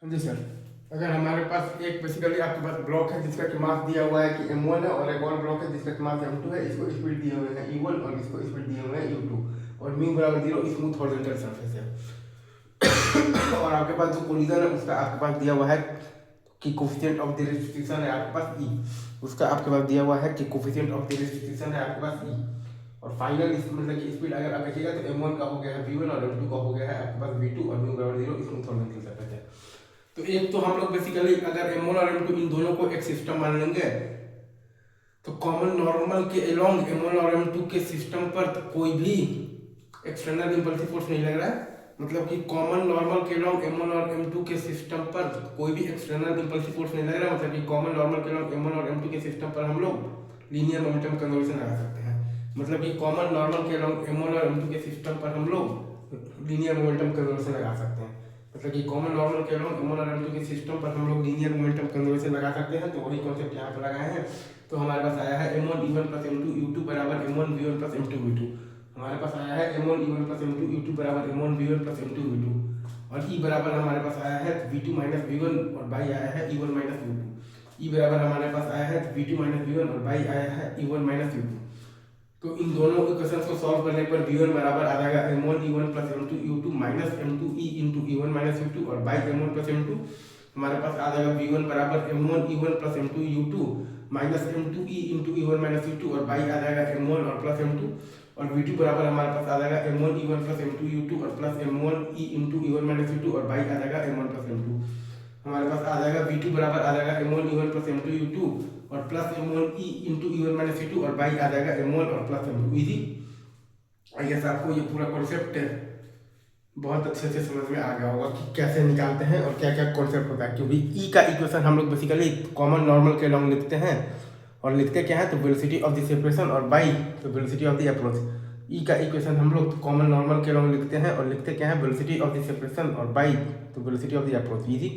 जी sir, अगर हमारे पास एक बेसिकली आपके पास ब्लॉक है जिसका कि मास दिया हुआ है कि m1 है और एक और ब्लॉक है जिसका कि मास m2 है, इसको स्पीड दिए हुए हैं e1 और इसको स्पीड दिए हुए हैं u2 और म्यू बराबर 0 स्मूथ हॉरिजॉन्टल सरफेस है। और आपके पास जो कोलिजन है उसका आपके पास दिया हुआ है कि कोफिशिएंट ऑफ द रिस्ट्रिक्शन है आपके पास e, उसका आपके पास दिया हुआ है कि कोफिशिएंट ऑफ द रिस्ट्रिक्शन है आपके पास e। और फाइनल मतलब कि स्पीड अगर आप देखिएगा तो m1 का हो गया है v1 और m2 का हो गया है आपके पास v2 और म्यू बराबर 0 स्मूथ हॉरिजॉन्टल सरफेस है। तो एक तो हम लोग बेसिकली अगर m1 और m2 इन दोनों को एक सिस्टम मान लेंगे तो कॉमन नॉर्मल के अलोंग m1 और m2 के सिस्टम पर तो कोई भी एक्सटर्नल इम्पल्सिव फोर्स नहीं लग रहा है, मतलब कि कॉमन नॉर्मल के अलोंग m1 और m2 के सिस्टम पर कोई भी एक्सटर्नल इम्पल्सिव फोर्स नहीं लग रहा है, मतलब कि कॉमन नॉर्मल के अलोंग m1 और m2 के सिस्टम पर हम लोग लीनियर मोमेंटम कंजर्वेशन लगा सकते हैं। मतलब कि कॉमन नॉर्मल के अलोंग m1 और m2 के सिस्टम पर हम लोग लीनियर मोमेंटम कंजर्वेशन लगा सकते हैं। मतलब कि कॉमन नॉर्मल के अलोंग m1 और m2 के सिस्टम पर हम लोग लीनियर मोमेंटम कंजर्वेशन लगा सकते हैं। तो वही कॉन्सेप्ट यहाँ पर लगाए हैं। तो हमारे पास आया है m1 e1 plus m2 u2 बराबर m1 v1 plus m2 v2। हमारे पास आया है m1 e1 plus m2 u2 बराबर m1 v1 plus m2 v2। और e बराबर हमारे पास आया है v2 माइनस v1 और बाई आया है e1 माइनस u2। e बराबर हमारे पास आया है v2 माइनस v1 और बाई आया है e1 माइनस u2। तो इन दोनों इक्वेशंस को सॉल्व करने पर v1 बराबर आ जाएगा m1 e1 plus m2 u2 minus m2 e into e1 minus u2 और बाई m1 प्लस m2 हमारे पास आ जाएगा v1 बराबर m1 e1 plus m2 u2 minus m2 e into e1 minus u2 और by आ जाएगा m1 और plus m2 और v2 बराबर हमारे पास आ जाएगा m1 e1 plus m2 u2 और plus m1 e into e1 minus u2 और बाई आ जाएगा m1 प्लस m2। हमारे पास आ जाएगा v2 बराबर आ जाएगा m1 e1 plus m2 u2 और plus m1 e into e1 minus u2 और बाई आ जाएगा m1 और plus m2। Easy, I guess आपको ये पूरा कॉन्सेप्ट बहुत अच्छे से समझ में आ गया होगा कि कैसे निकालते हैं और क्या क्या कॉन्सेप्ट होता है, क्योंकि ई का इक्वेशन हम लोग बेसिकली कॉमन नॉर्मल के लॉन्ग लिखते हैं और लिखते क्या है तो वेलोसिटी ऑफ द सेपरेशन और बाई तो वेलोसिटी ऑफ द अप्रोच। ई का इक्वेशन हम लोग कॉमन नॉर्मल के लॉन्ग लिखते हैं और लिखते क्या है वेलोसिटी ऑफ द सेपरेशन और बाई तो velocity of the approach. Easy.